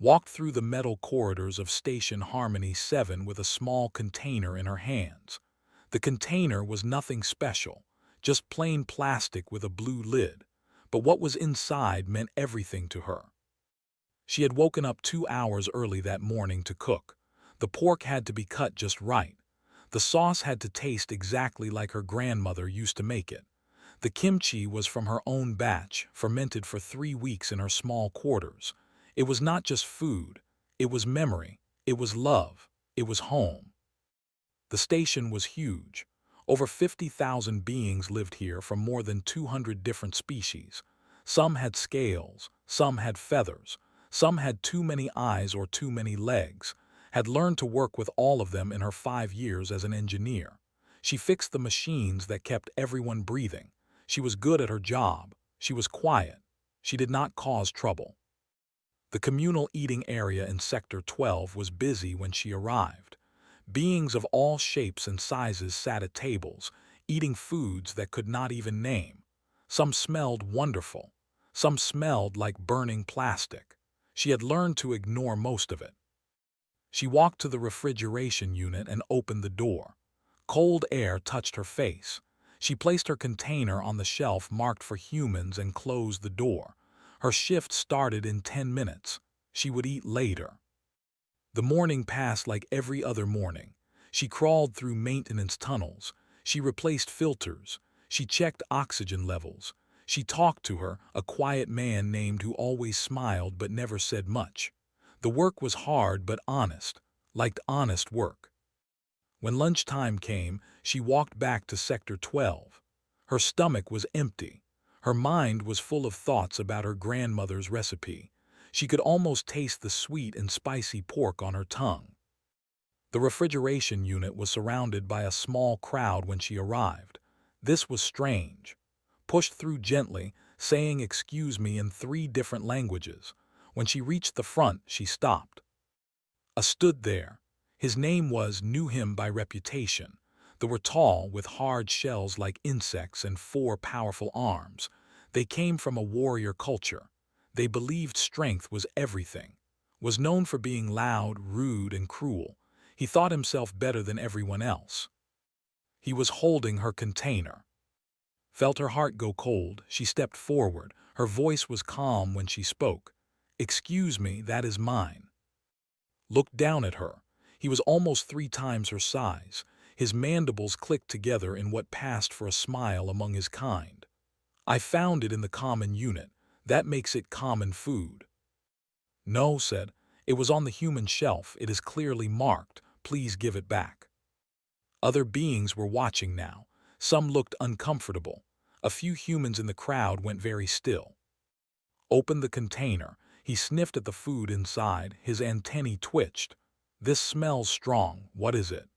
walked through the metal corridors of Station Harmony 7 with a small container in her hands. The container was nothing special, just plain plastic with a blue lid, but what was inside meant everything to her. She had woken up 2 hours early that morning to cook. The pork had to be cut just right. The sauce had to taste exactly like her grandmother used to make it. The kimchi was from her own batch, fermented for 3 weeks in her small quarters. It was not just food, it was memory, it was love, it was home. The station was huge. Over 50,000 beings lived here from more than 200 different species. Some had scales, some had feathers, some had too many eyes or too many legs. Had learned to work with all of them in her 5 years as an engineer. She fixed the machines that kept everyone breathing. She was good at her job. She was quiet. She did not cause trouble. The communal eating area in Sector 12 was busy when she arrived. Beings of all shapes and sizes sat at tables, eating foods that could not even name. Some smelled wonderful. Some smelled like burning plastic. She had learned to ignore most of it. She walked to the refrigeration unit and opened the door. Cold air touched her face. She placed her container on the shelf marked for humans and closed the door. Her shift started in 10 minutes. She would eat later. The morning passed like every other morning. She crawled through maintenance tunnels. She replaced filters. She checked oxygen levels. She talked to her, a quiet man named who always smiled but never said much. The work was hard but honest, like honest work. When lunchtime came, she walked back to Sector 12. Her stomach was empty. Her mind was full of thoughts about her grandmother's recipe. She could almost taste the sweet and spicy pork on her tongue. The refrigeration unit was surrounded by a small crowd when she arrived. This was strange. Pushed through gently, saying "excuse me" in 3 different languages. When she reached the front, she stopped. Stood there. His name was, knew him by reputation. They were tall, with hard shells like insects and 4 powerful arms. They came from a warrior culture. They believed strength was everything. Was known for being loud, rude, and cruel. He thought himself better than everyone else. He was holding her container. Felt her heart go cold. She stepped forward. Her voice was calm when she spoke. "Excuse me, that is mine." Looked down at her. He was almost 3 times her size. His mandibles clicked together in what passed for a smile among his kind. "I found it in the common unit. That makes it common food." "No," said. "It was on the human shelf. It is clearly marked. Please give it back." Other beings were watching now. Some looked uncomfortable. A few humans in the crowd went very still. Opened the container. He sniffed at the food inside. His antennae twitched. "This smells strong. What is it?"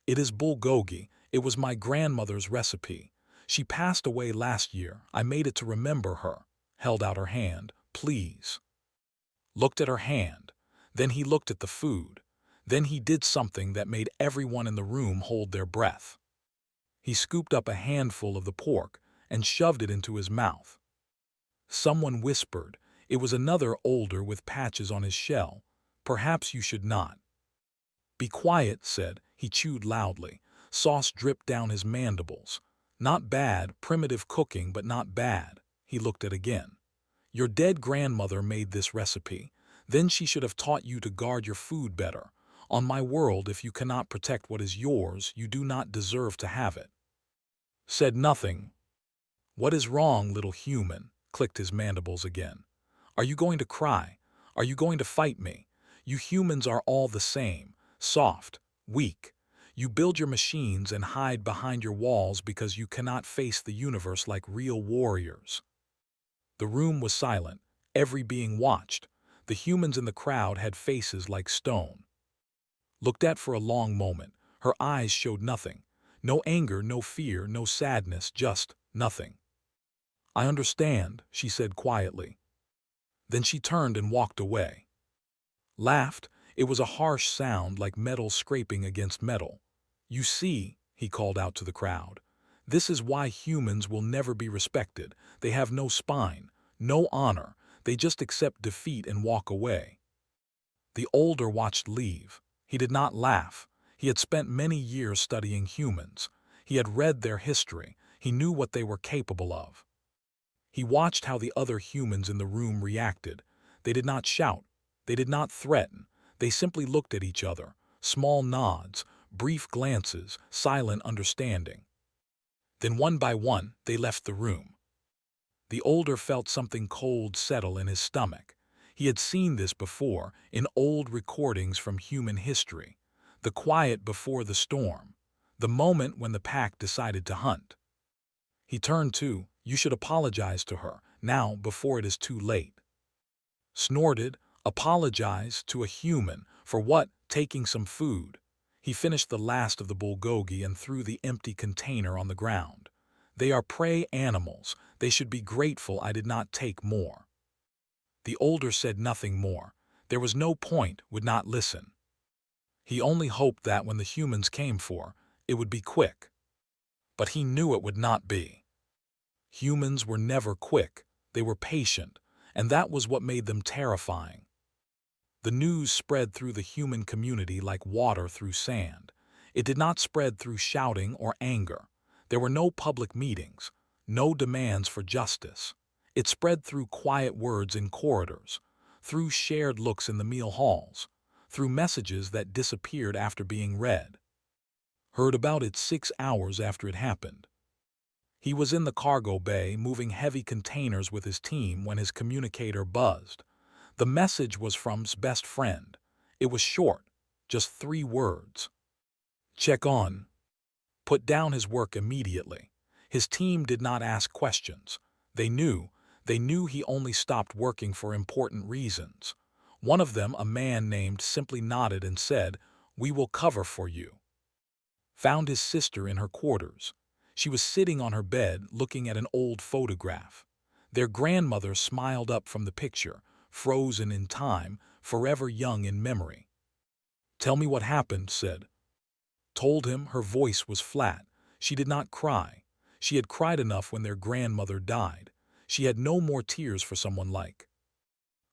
"It is bulgogi. It was my grandmother's recipe. She passed away last year. I made it to remember her." Held out her hand. "Please." Looked at her hand. Then he looked at the food. Then he did something that made everyone in the room hold their breath. He scooped up a handful of the pork and shoved it into his mouth. Someone whispered. It was another older with patches on his shell. "Perhaps you should not." "Be quiet," said. He chewed loudly. Sauce dripped down his mandibles. "Not bad, primitive cooking, but not bad." He looked at again. "Your dead grandmother made this recipe. Then she should have taught you to guard your food better. On my world, if you cannot protect what is yours, you do not deserve to have it." Said nothing. "What is wrong, little human?" Clicked his mandibles again. "Are you going to cry? Are you going to fight me? You humans are all the same. Soft, weak. You build your machines and hide behind your walls because you cannot face the universe like real warriors." The room was silent. Every being watched. The humans in the crowd had faces like stone. Looked at for a long moment. Her eyes showed nothing. No anger, no fear, no sadness, just nothing. "I understand," she said quietly. Then she turned and walked away. Laughed. It was a harsh sound like metal scraping against metal. "You see," he called out to the crowd, "this is why humans will never be respected. They have no spine, no honor. They just accept defeat and walk away." The older watched leave. He did not laugh. He had spent many years studying humans. He had read their history. He knew what they were capable of. He watched how the other humans in the room reacted. They did not shout. They did not threaten. They simply looked at each other. Small nods, brief glances, silent understanding. Then one by one, they left the room. The older felt something cold settle in his stomach. He had seen this before in old recordings from human history. The quiet before the storm. The moment when the pack decided to hunt. He turned to, "You should apologize to her, now before it is too late." Snorted, apologize to a human, for what? Taking some food. He finished the last of the bulgogi and threw the empty container on the ground. They are prey animals. They should be grateful I did not take more. The older said nothing more. There was no point, would not listen. He only hoped that when the humans came for, it would be quick. But he knew it would not be. Humans were never quick. They were patient, and that was what made them terrifying. The news spread through the human community like water through sand. It did not spread through shouting or anger. There were no public meetings, no demands for justice. It spread through quiet words in corridors, through shared looks in the meal halls, through messages that disappeared after being read. Heard about it 6 hours after it happened. He was in the cargo bay moving heavy containers with his team when his communicator buzzed. The message was from his best friend. It was short, just 3 words. Check on. Put down his work immediately. His team did not ask questions. They knew he only stopped working for important reasons. One of them, a man named, simply nodded and said, "We will cover for you." Found his sister in her quarters. She was sitting on her bed looking at an old photograph. Their grandmother smiled up from the picture, frozen in time, forever young in memory. "Tell me what happened," said. Told him. Her voice was flat. She did not cry. She had cried enough when their grandmother died. She had no more tears for someone like.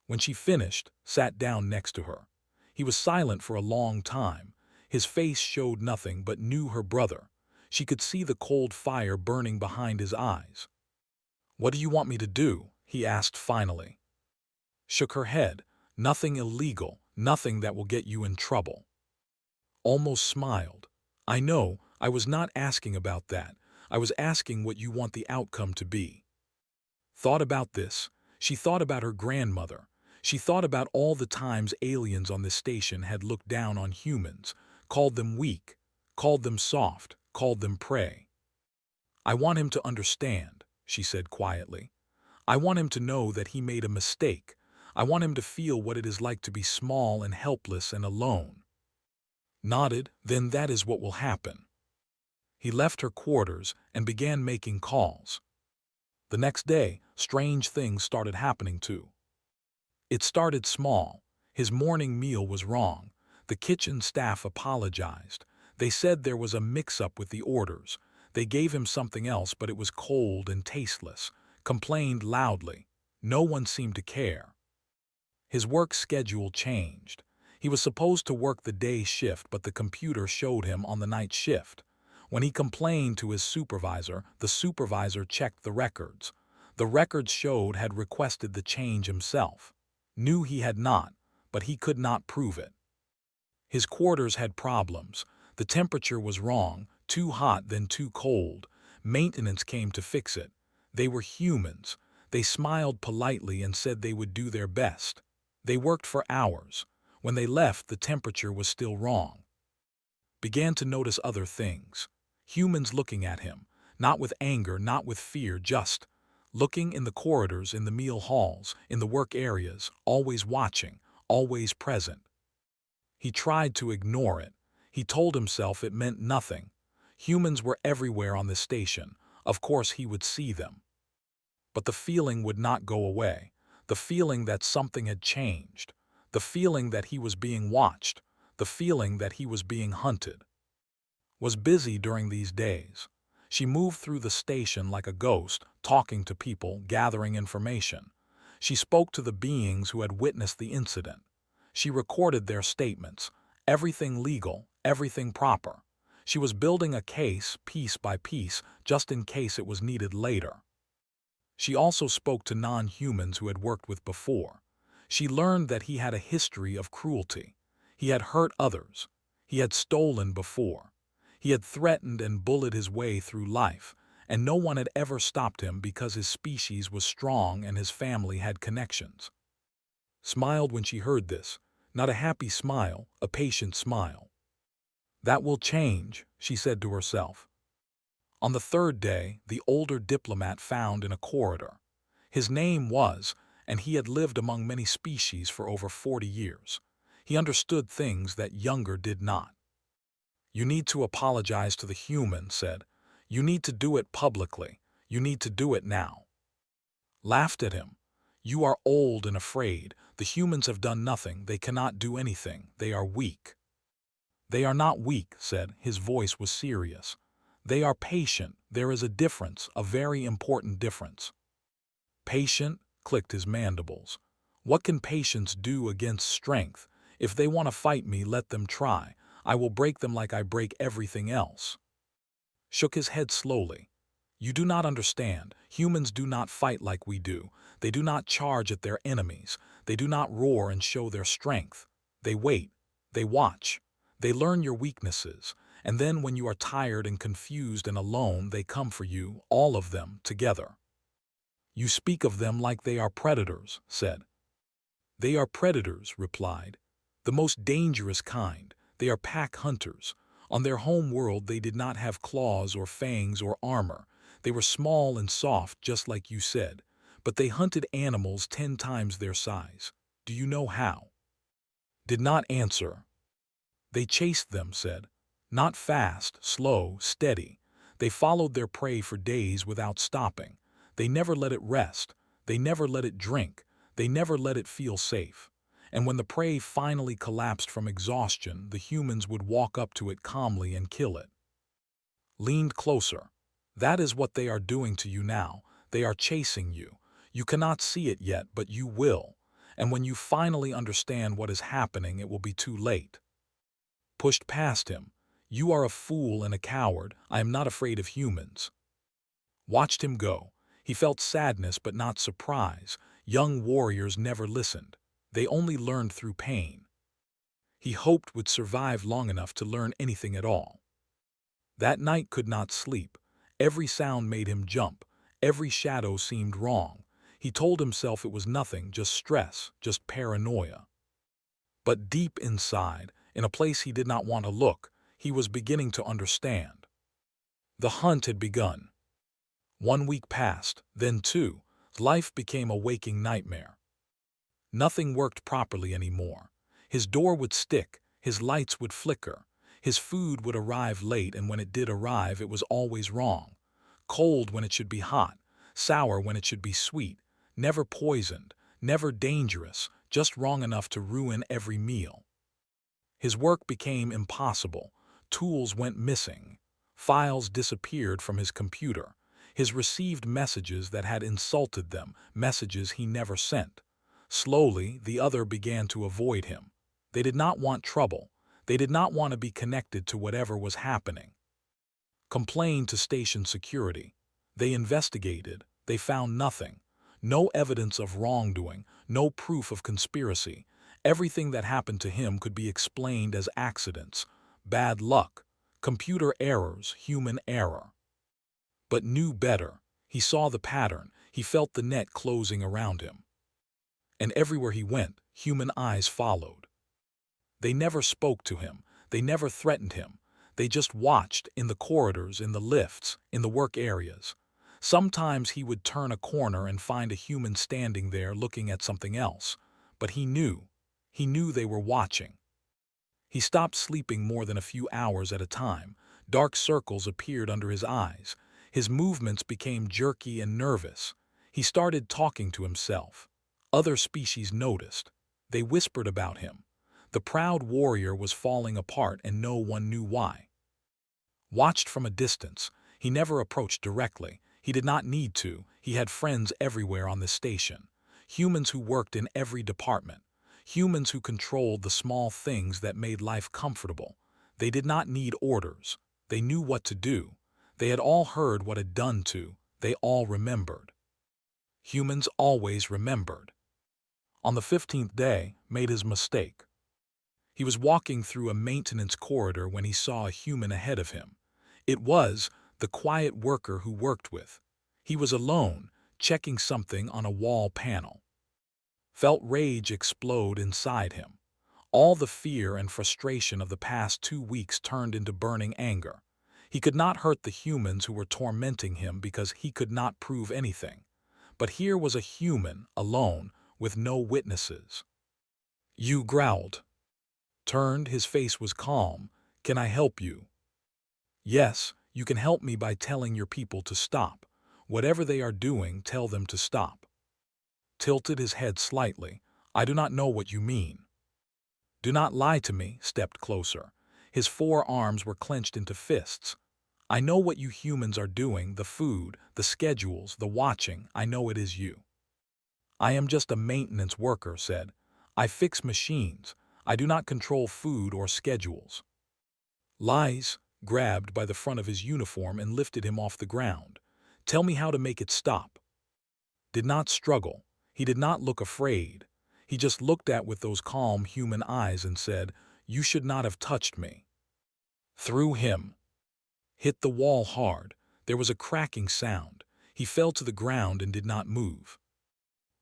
When she finished, sat down next to her. He was silent for a long time. His face showed nothing but knew her brother. She could see the cold fire burning behind his eyes. "What do you want me to do?" he asked finally. Shook her head. "Nothing illegal, nothing that will get you in trouble." Almost smiled. "I know, I was not asking about that. I was asking what you want the outcome to be." Thought about this. She thought about her grandmother. She thought about all the times aliens on this station had looked down on humans, called them weak, called them soft, called them prey. "I want him to understand," she said quietly. "I want him to know that he made a mistake. I want him to feel what it is like to be small and helpless and alone." Nodded. "Then that is what will happen." He left her quarters and began making calls. The next day, strange things started happening too. It started small. His morning meal was wrong. The kitchen staff apologized. They said there was a mix-up with the orders. They gave him something else, but it was cold and tasteless. Complained loudly. No one seemed to care. His work schedule changed. He was supposed to work the day shift, but the computer showed him on the night shift. When he complained to his supervisor, the supervisor checked the records. The records showed had requested the change himself. Knew he had not, but he could not prove it. His quarters had problems. The temperature was wrong, too hot then too cold. Maintenance came to fix it. They were humans. They smiled politely and said they would do their best. They worked for hours. When they left, the temperature was still wrong. Began to notice other things. Humans looking at him, not with anger, not with fear, just looking in the corridors, in the meal halls, in the work areas, always watching, always present. He tried to ignore it. He told himself it meant nothing. Humans were everywhere on the station. Of course he would see them. But the feeling would not go away. The feeling that something had changed. The feeling that he was being watched. The feeling that he was being hunted. Was busy during these days. She moved through the station like a ghost, talking to people, gathering information. She spoke to the beings who had witnessed the incident. She recorded their statements, everything legal, everything proper. She was building a case, piece by piece, just in case it was needed later. She also spoke to non-humans who had worked with before. She learned that he had a history of cruelty. He had hurt others. He had stolen before. He had threatened and bullied his way through life, and no one had ever stopped him because his species was strong and his family had connections. Smiled when she heard this, not a happy smile, a patient smile. That will change, she said to herself. On the third day, the older diplomat found in a corridor. His name was, and he had lived among many species for over 40 years. He understood things that younger did not. You need to apologize to the human, said. You need to do it publicly. You need to do it now. Laughed at him. You are old and afraid. The humans have done nothing. They cannot do anything. They are weak. They are not weak, said. His voice was serious. They are patient. There is a difference, a very important difference. Patient, clicked his mandibles. What can patience do against strength? If they want to fight me, let them try. I will break them like I break everything else. Shook his head slowly. You do not understand. Humans do not fight like we do. They do not charge at their enemies. They do not roar and show their strength. They wait. They watch. They learn your weaknesses. And then when you are tired and confused and alone, they come for you, all of them, together. You speak of them like they are predators, said. They are predators, replied. The most dangerous kind. They are pack hunters. On their home world they did not have claws or fangs or armor. They were small and soft, just like you said. But they hunted animals 10 times their size. Do you know how? Did not answer. They chased them, said. Not fast, slow, steady. They followed their prey for days without stopping. They never let it rest. They never let it drink. They never let it feel safe. And when the prey finally collapsed from exhaustion, the humans would walk up to it calmly and kill it. Leaned closer. That is what they are doing to you now. They are chasing you. You cannot see it yet, but you will. And when you finally understand what is happening, it will be too late. Pushed past him. You are a fool and a coward. I am not afraid of humans. Watched him go. He felt sadness but not surprise. Young warriors never listened. They only learned through pain. He hoped would survive long enough to learn anything at all. That night could not sleep. Every sound made him jump. Every shadow seemed wrong. He told himself it was nothing, just stress, just paranoia. But deep inside, in a place he did not want to look, he was beginning to understand. The hunt had begun. 1 week passed, then 2. Life became a waking nightmare. Nothing worked properly anymore. His door would stick, his lights would flicker, his food would arrive late, and when it did arrive, it was always wrong. Cold when it should be hot, sour when it should be sweet, never poisoned, never dangerous, just wrong enough to ruin every meal. His work became impossible. Tools went missing. Files disappeared from his computer. His received messages that had insulted them, messages he never sent. Slowly, the other began to avoid him. They did not want trouble. They did not want to be connected to whatever was happening. Complained to station security. They investigated. They found nothing. No evidence of wrongdoing, no proof of conspiracy. Everything that happened to him could be explained as accidents, bad luck, computer errors, human error. But knew better. He saw the pattern. He felt the net closing around him. And everywhere he went, human eyes followed. They never spoke to him. They never threatened him. They just watched, in the corridors, in the lifts, in the work areas. Sometimes he would turn a corner and find a human standing there looking at something else. But he knew. He knew they were watching. He stopped sleeping more than a few hours at a time. Dark circles appeared under his eyes. His movements became jerky and nervous. He started talking to himself. Other species noticed. They whispered about him. The proud warrior was falling apart and no one knew why. Watched from a distance. He never approached directly. He did not need to. He had friends everywhere on the station. Humans who worked in every department. humans who controlled the small things that made life comfortable. They did not need orders. They knew what to do. They had all heard what had done to. They all remembered. Humans always remembered. On the 15th day, made his mistake. He was walking through a maintenance corridor when he saw a human ahead of him. It was the quiet worker who worked with. He was alone, checking something on a wall panel. Felt rage explode inside him. All the fear and frustration of the past 2 weeks turned into burning anger. He could not hurt the humans who were tormenting him because he could not prove anything. But here was a human, alone, with no witnesses. You growled. Turned, his face was calm. Can I help you? Yes, you can help me by telling your people to stop. Whatever they are doing, tell them to stop. Tilted his head slightly. I do not know what you mean. Do not lie to me, stepped closer. His forearms were clenched into fists. I know what you humans are doing, the food, the schedules, the watching, I know it is you. I am just a maintenance worker, said. I fix machines. I do not control food or schedules. Lies, grabbed by the front of his uniform and lifted him off the ground. Tell me how to make it stop. Did not struggle. He did not look afraid. He just looked at with those calm human eyes and said, You should not have touched me. Threw him. Hit the wall hard. There was a cracking sound. He fell to the ground and did not move.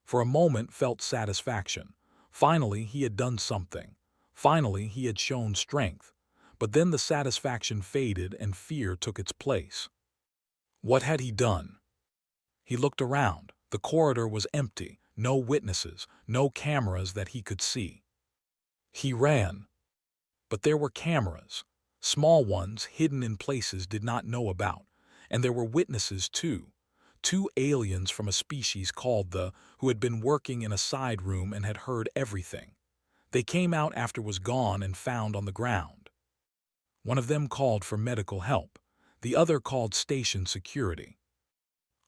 For a moment felt satisfaction. Finally he had done something. Finally he had shown strength. But then the satisfaction faded and fear took its place. What had he done? He looked around. The corridor was empty. No witnesses, no cameras that he could see. He ran. But there were cameras. Small ones hidden in places did not know about. And there were witnesses too. 2 aliens from a species called the, who had been working in a side room and had heard everything. They came out after was gone and found on the ground. One of them called for medical help. The other called station security.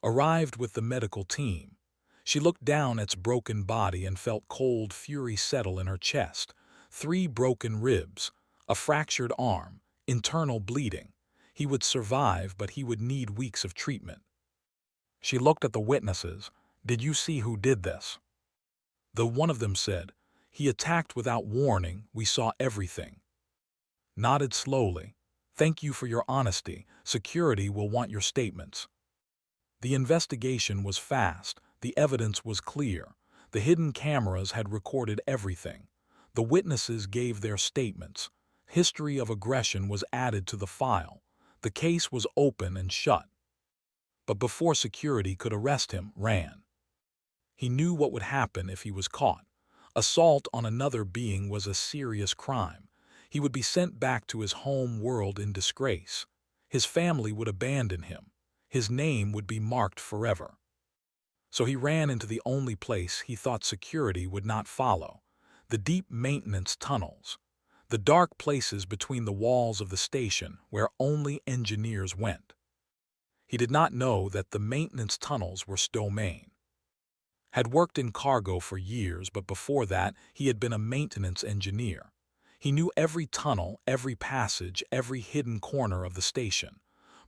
Arrived with the medical team. She looked down at its broken body and felt cold fury settle in her chest. 3 broken ribs, a fractured arm, internal bleeding. He would survive, but he would need weeks of treatment. She looked at the witnesses. Did you see who did this? The one of them said, He attacked without warning. We saw everything. Nodded slowly. Thank you for your honesty. Security will want your statements. The investigation was fast. The evidence was clear. The hidden cameras had recorded everything. The witnesses gave their statements. History of aggression was added to the file. The case was open and shut. But before security could arrest him, ran. He knew what would happen if he was caught. Assault on another being was a serious crime. He would be sent back to his home world in disgrace. His family would abandon him. His name would be marked forever. So he ran into the only place he thought security would not follow, the deep maintenance tunnels, the dark places between the walls of the station where only engineers went. He did not know that the maintenance tunnels were domain. Had worked in cargo for years, but before that he had been a maintenance engineer. He knew every tunnel, every passage, every hidden corner of the station.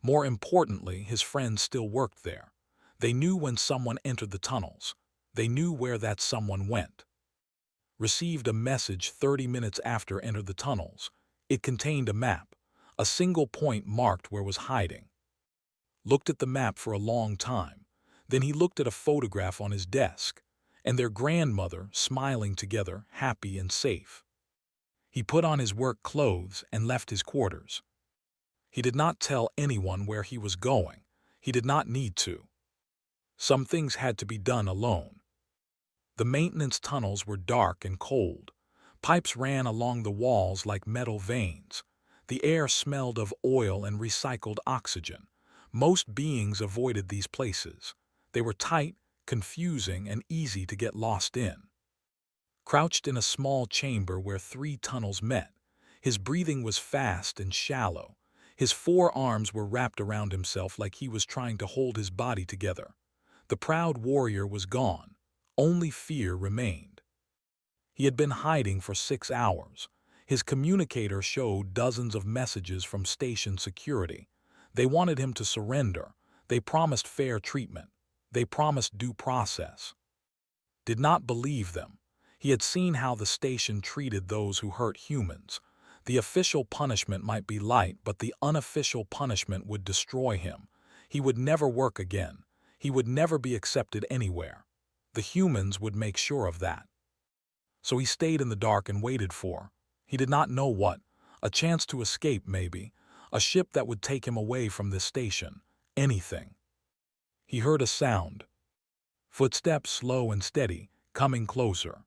More importantly, his friends still worked there. They knew when someone entered the tunnels. They knew where that someone went. Received a message 30 minutes after entered the tunnels. It contained a map, a single point marked where was hiding. Looked at the map for a long time. Then he looked at a photograph on his desk, and their grandmother smiling together, happy and safe. He put on his work clothes and left his quarters. He did not tell anyone where he was going. He did not need to. Some things had to be done alone. The maintenance tunnels were dark and cold. Pipes ran along the walls like metal veins. The air smelled of oil and recycled oxygen. Most beings avoided these places. They were tight, confusing, and easy to get lost in. Crouched in a small chamber where 3 tunnels met, his breathing was fast and shallow. His forearms were wrapped around himself like he was trying to hold his body together. The proud warrior was gone. Only fear remained. He had been hiding for 6 hours. His communicator showed dozens of messages from station security. They wanted him to surrender. They promised fair treatment. They promised due process. Did not believe them. He had seen how the station treated those who hurt humans. The official punishment might be light, but the unofficial punishment would destroy him. He would never work again. He would never be accepted anywhere. The humans would make sure of that. So he stayed in the dark and waited for, he did not know what, a chance to escape maybe, a ship that would take him away from this station, anything. He heard a sound. Footsteps slow and steady, coming closer.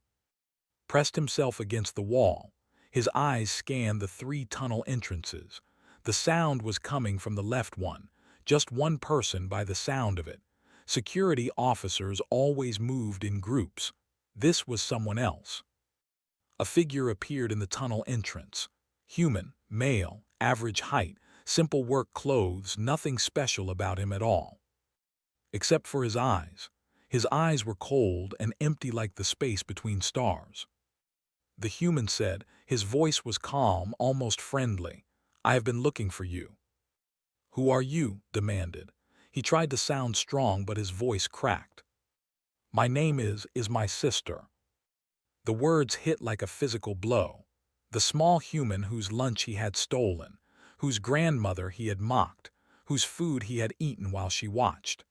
Pressed himself against the wall. His eyes scanned the 3 tunnel entrances. The sound was coming from the left one, just one person by the sound of it. Security officers always moved in groups. This was someone else. A figure appeared in the tunnel entrance. Human, male, average height, simple work clothes, nothing special about him at all. Except for his eyes. His eyes were cold and empty like the space between stars. The human said, his voice was calm, almost friendly. "I have been looking for you." "Who are you?" demanded. He tried to sound strong, but his voice cracked. "My name is my sister." The words hit like a physical blow. The small human whose lunch he had stolen, whose grandmother he had mocked, whose food he had eaten while she watched.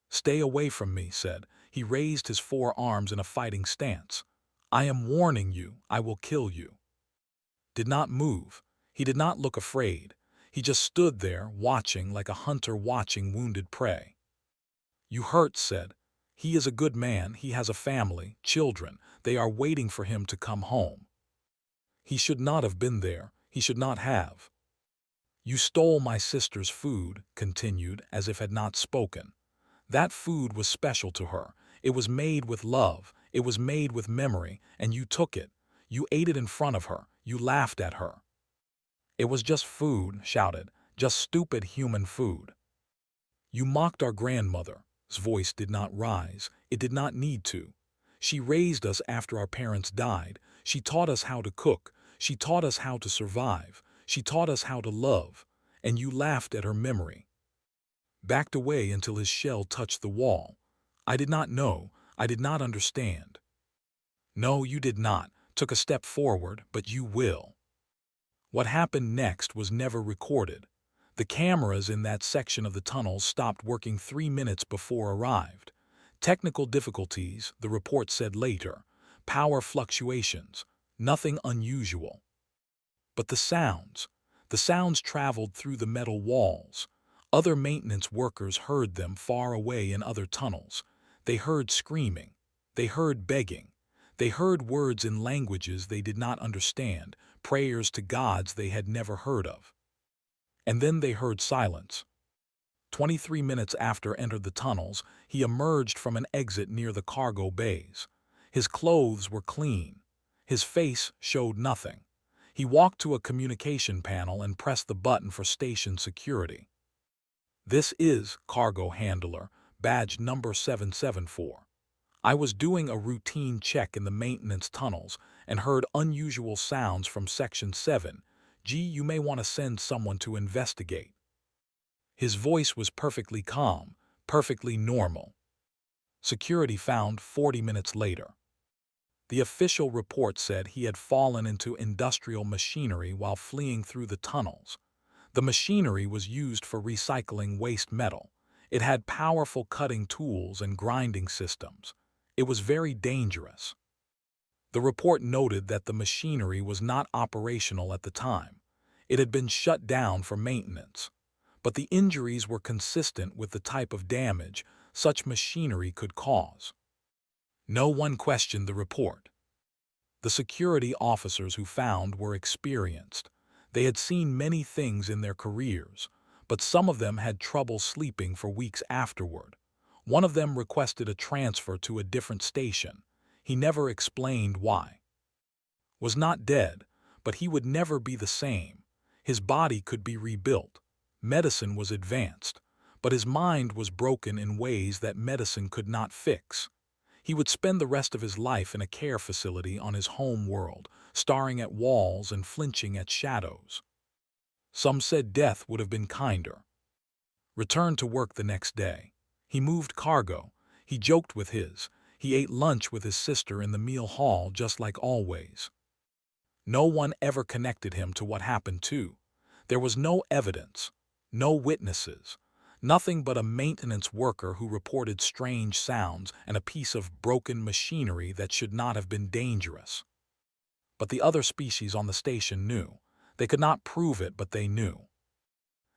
"Stay away from me," said. He raised his 4 arms in a fighting stance. "I am warning you, I will kill you." Did not move. He did not look afraid. He just stood there, watching like a hunter watching wounded prey. "You hurt," said. "He is a good man, he has a family, children, they are waiting for him to come home. He should not have been there, he should not have." "You stole my sister's food," continued, as if had not spoken. "That food was special to her. It was made with love, it was made with memory, and you took it. You ate it in front of her, you laughed at her." "It was just food," shouted, "just stupid human food." "You mocked our grandmother." His voice did not rise. It did not need to. "She raised us after our parents died. She taught us how to cook. She taught us how to survive. She taught us how to love. And you laughed at her memory." Backed away until his shell touched the wall. "I did not know. I did not understand." "No, you did not. Took a step forward, but you will." What happened next was never recorded. The cameras in that section of the tunnel stopped working 3 minutes before arrived. Technical difficulties, the report said later. Power fluctuations. Nothing unusual. But the sounds traveled through the metal walls. Other maintenance workers heard them far away in other tunnels. They heard screaming. They heard begging. They heard words in languages they did not understand, prayers to gods they had never heard of. And then they heard silence. 23 minutes after entered the tunnels, he emerged from an exit near the cargo bays. His clothes were clean. His face showed nothing. He walked to a communication panel and pressed the button for station security. "This is cargo handler, badge number 774. I was doing a routine check in the maintenance tunnels and heard unusual sounds from Section 7. You may want to send someone to investigate." His voice was perfectly calm, perfectly normal. Security found 40 minutes later. The official report said he had fallen into industrial machinery while fleeing through the tunnels. The machinery was used for recycling waste metal. It had powerful cutting tools and grinding systems. It was very dangerous. The report noted that the machinery was not operational at the time. It had been shut down for maintenance. But the injuries were consistent with the type of damage such machinery could cause. No one questioned the report. The security officers who found were experienced. They had seen many things in their careers, but some of them had trouble sleeping for weeks afterward. One of them requested a transfer to a different station. He never explained why. Was not dead, but he would never be the same. His body could be rebuilt. Medicine was advanced, but his mind was broken in ways that medicine could not fix. He would spend the rest of his life in a care facility on his home world, staring at walls and flinching at shadows. Some said death would have been kinder. Returned to work the next day. He moved cargo. He joked with he ate lunch with his sister in the meal hall just like always. No one ever connected him to what happened too. There was no evidence, no witnesses, nothing but a maintenance worker who reported strange sounds and a piece of broken machinery that should not have been dangerous. But the other species on the station knew. They could not prove it, but they knew.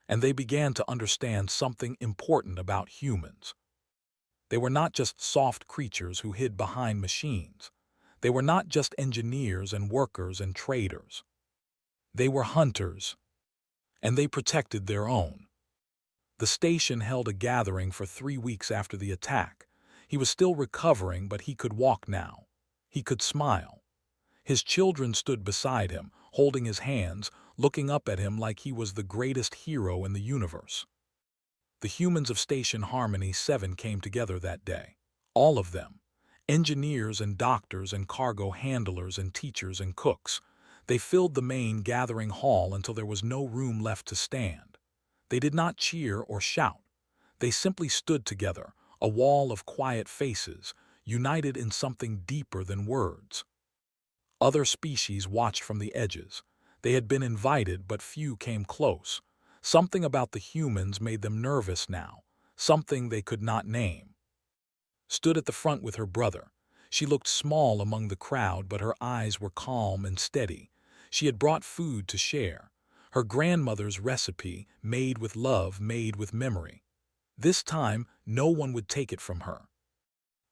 And they began to understand something important about humans. They were not just soft creatures who hid behind machines. They were not just engineers and workers and traders. They were hunters, and they protected their own. The station held a gathering for 3 weeks after the attack. He was still recovering, but he could walk now. He could smile. His children stood beside him, holding his hands, looking up at him like he was the greatest hero in the universe. The humans of Station Harmony 7 came together that day. All of them. Engineers and doctors and cargo handlers and teachers and cooks. They filled the main gathering hall until there was no room left to stand. They did not cheer or shout. They simply stood together, a wall of quiet faces, united in something deeper than words. Other species watched from the edges. They had been invited, but few came close. Something about the humans made them nervous now, something they could not name. Stood at the front with her brother. She looked small among the crowd, but her eyes were calm and steady. She had brought food to share. Her grandmother's recipe, made with love, made with memory. This time, no one would take it from her.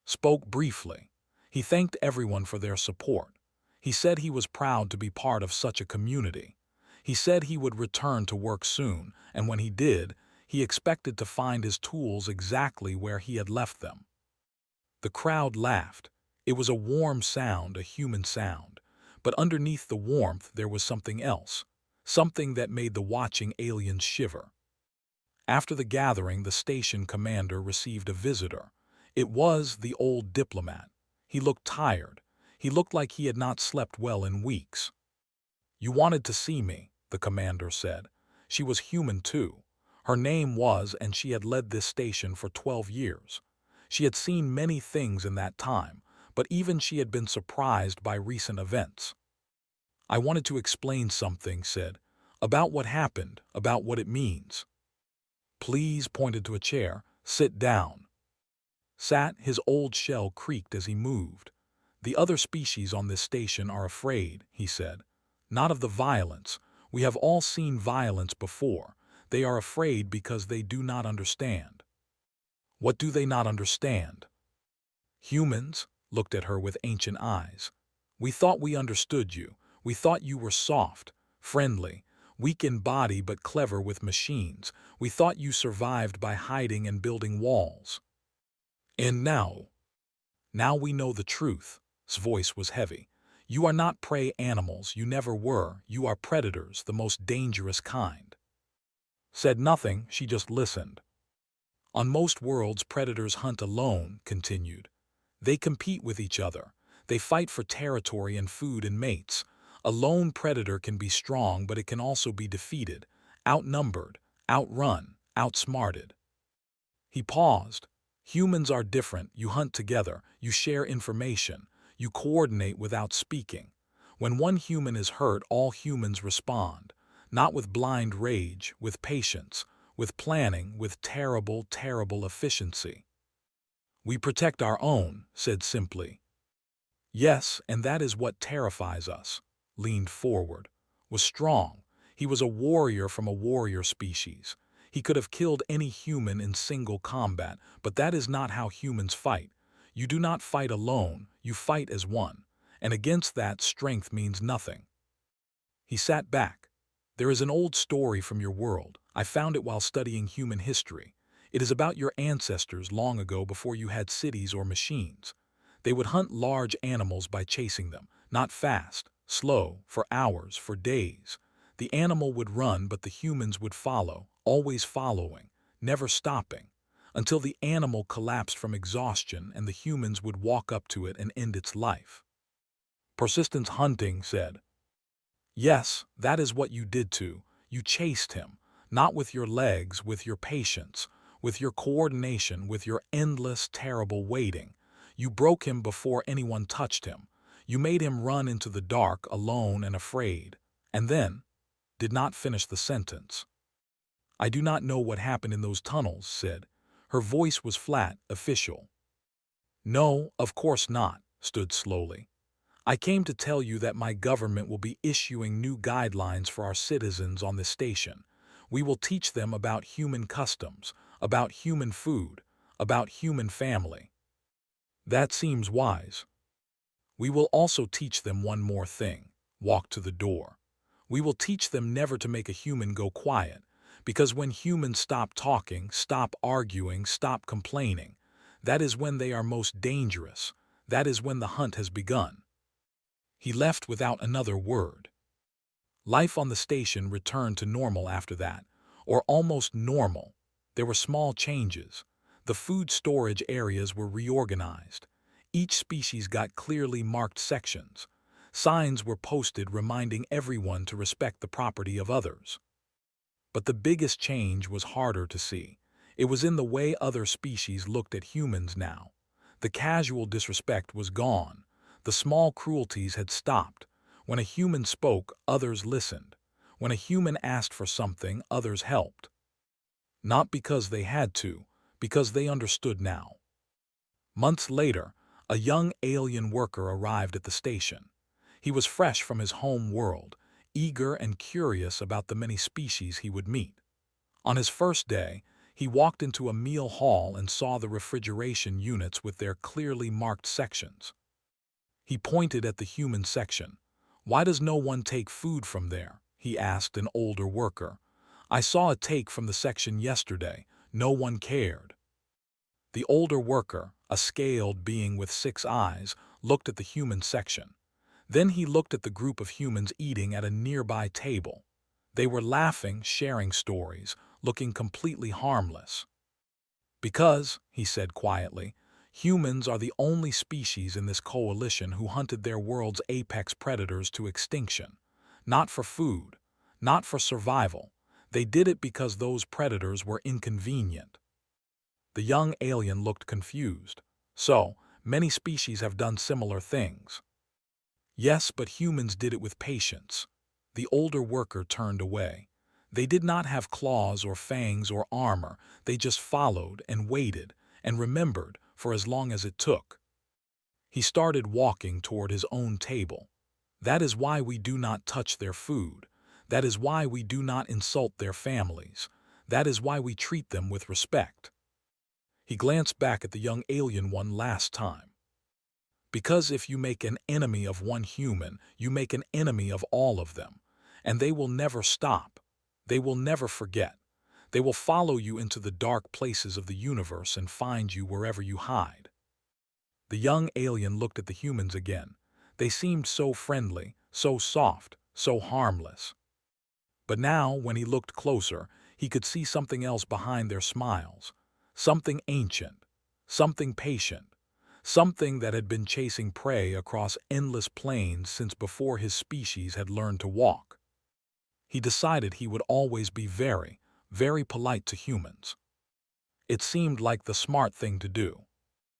Spoke briefly. He thanked everyone for their support. He said he was proud to be part of such a community. He said he would return to work soon, and when he did, he expected to find his tools exactly where he had left them. The crowd laughed. It was a warm sound, a human sound. But underneath the warmth there was something else, something that made the watching aliens shiver. After the gathering, the station commander received a visitor. It was the old diplomat. He looked tired. He looked like he had not slept well in weeks. "You wanted to see me," the commander said. She was human too. Her name was, and she had led this station for 12 years. She had seen many things in that time, but even she had been surprised by recent events. "I wanted to explain something," said, "about what happened, about what it means." "Please," pointed to a chair, "sit down." Sat, his old shell creaked as he moved. "The other species on this station are afraid," he said. "Not of the violence. We have all seen violence before. They are afraid because they do not understand." "What do they not understand?" Humans looked at her with ancient eyes. "We thought we understood you. We thought you were soft, friendly, weak in body but clever with machines. We thought you survived by hiding and building walls. And now we know the truth." His voice was heavy. "You are not prey animals, you never were. You are predators, the most dangerous kind." Said nothing, she just listened. "On most worlds, predators hunt alone," continued. "They compete with each other. They fight for territory and food and mates. A lone predator can be strong, but it can also be defeated, outnumbered, outrun, outsmarted." He paused. "Humans are different. You hunt together. You share information. You coordinate without speaking. When one human is hurt, all humans respond. Not with blind rage, with patience, with planning, with terrible, terrible efficiency." "We protect our own," said simply. "Yes, and that is what terrifies us." Leaned forward. Was strong. He was a warrior from a warrior species. He could have killed any human in single combat, but that is not how humans fight. You do not fight alone, you fight as one. And against that, strength means nothing. He sat back. "There is an old story from your world. I found it while studying human history. It is about your ancestors long ago before you had cities or machines. They would hunt large animals by chasing them, not fast, slow, for hours, for days. The animal would run, but the humans would follow, always following, never stopping. until the animal collapsed from exhaustion and the humans would walk up to it and end its life. Persistence Hunting said, "Yes, that is what you did too. You chased him, not with your legs, with your patience, with your coordination, with your endless, terrible waiting. You broke him before anyone touched him. You made him run into the dark, alone and afraid." And then, did not finish the sentence. "I do not know what happened in those tunnels," said. Her voice was flat, official. "No, of course not," stood slowly. "I came to tell you that my government will be issuing new guidelines for our citizens on this station. We will teach them about human customs, about human food, about human family." "That seems wise." "We will also teach them one more thing." Walk to the door. "We will teach them never to make a human go quiet, because when humans stop talking, stop arguing, stop complaining, that is when they are most dangerous. That is when the hunt has begun." He left without another word. Life on the station returned to normal after that, or almost normal. There were small changes. The food storage areas were reorganized. Each species got clearly marked sections. Signs were posted reminding everyone to respect the property of others. But the biggest change was harder to see. It was in the way other species looked at humans now. The casual disrespect was gone. The small cruelties had stopped. When a human spoke, others listened. When a human asked for something, others helped. Not because they had to, because they understood now. Months later, a young alien worker arrived at the station. He was fresh from his home world, eager and curious about the many species he would meet. On his first day, he walked into a meal hall and saw the refrigeration units with their clearly marked sections. He pointed at the human section. "Why does no one take food from there?" he asked an older worker. "I saw a take from the section yesterday. No one cared." The older worker, a scaled being with 6 eyes, looked at the human section. Then he looked at the group of humans eating at a nearby table. They were laughing, sharing stories, looking completely harmless. "Because," he said quietly, "humans are the only species in this coalition who hunted their world's apex predators to extinction. Not for food, not for survival. They did it because those predators were inconvenient." The young alien looked confused. "So, many species have done similar things." "Yes, but humans did it with patience." The older worker turned away. "They did not have claws or fangs or armor. They just followed and waited and remembered for as long as it took." He started walking toward his own table. "That is why we do not touch their food. That is why we do not insult their families. That is why we treat them with respect." He glanced back at the young alien one last time. "Because if you make an enemy of one human, you make an enemy of all of them. And they will never stop. They will never forget. They will follow you into the dark places of the universe and find you wherever you hide." The young alien looked at the humans again. They seemed so friendly, so soft, so harmless. But now, when he looked closer, he could see something else behind their smiles. Something ancient, something patient, something that had been chasing prey across endless plains since before his species had learned to walk. He decided he would always be very, very polite to humans. It seemed like the smart thing to do.